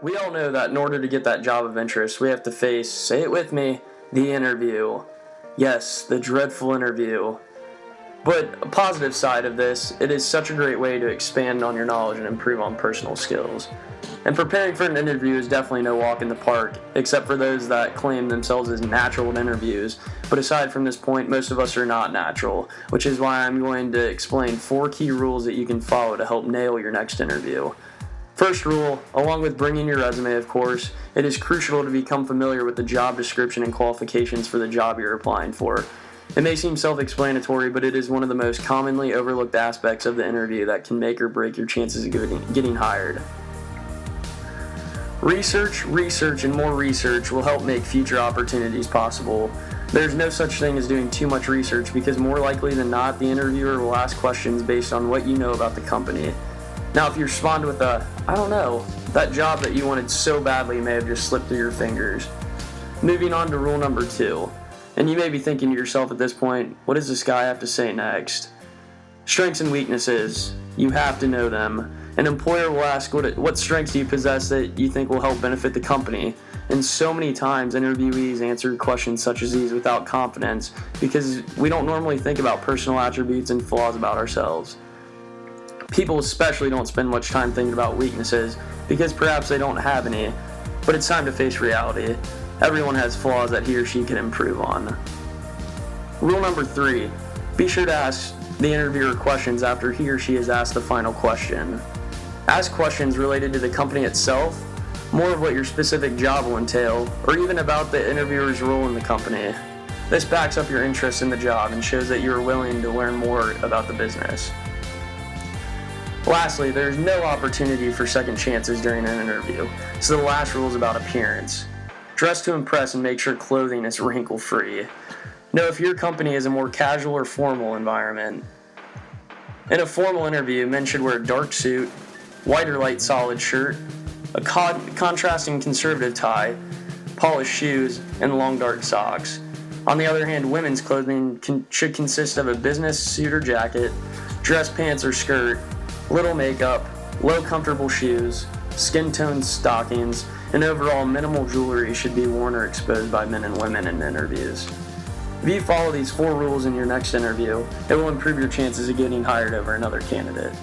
We all know that in order to get that job of interest, we have to face, say it with me, the interview. Yes, the dreadful interview. But a positive side of this, it is such a great way to expand on your knowledge and improve on personal skills. And preparing for an interview is definitely no walk in the park, except for those that claim themselves as natural in interviews. But aside from this point, most of us are not natural, which is why I'm going to explain 4 key rules that you can follow to help nail your next interview. First rule, along with bringing your resume, of course, it is crucial to become familiar with the job description and qualifications for the job you're applying for. It may seem self-explanatory, but it is one of the most commonly overlooked aspects of the interview that can make or break your chances of getting hired. Research, and more research will help make future opportunities possible. There's no such thing as doing too much research because more likely than not, the interviewer will ask questions based on what you know about the company. Now, if you respond with a, I don't know, that job that you wanted so badly may have just slipped through your fingers. Moving on to rule number 2. And you may be thinking to yourself at this point, what does this guy have to say next? Strengths and weaknesses. You have to know them. An employer will ask, what strengths do you possess that you think will help benefit the company? And so many times, interviewees answer questions such as these without confidence because we don't normally think about personal attributes and flaws about ourselves. People especially don't spend much time thinking about weaknesses because perhaps they don't have any, but it's time to face reality. Everyone has flaws that he or she can improve on. Rule number 3, be sure to ask the interviewer questions after he or she has asked the final question. Ask questions related to the company itself, more of what your specific job will entail, or even about the interviewer's role in the company. This backs up your interest in the job and shows that you are willing to learn more about the business. Lastly, there is no opportunity for second chances during an interview, so the last rule is about appearance. Dress to impress and make sure clothing is wrinkle-free. Know if your company is a more casual or formal environment. In a formal interview, men should wear a dark suit, white or light solid shirt, a contrasting conservative tie, polished shoes, and long dark socks. On the other hand, women's clothing should consist of a business suit or jacket, dress pants or skirt, little makeup, low comfortable shoes, skin-toned stockings, and overall minimal jewelry should be worn or exposed by men and women in interviews. If you follow these 4 rules in your next interview, it will improve your chances of getting hired over another candidate.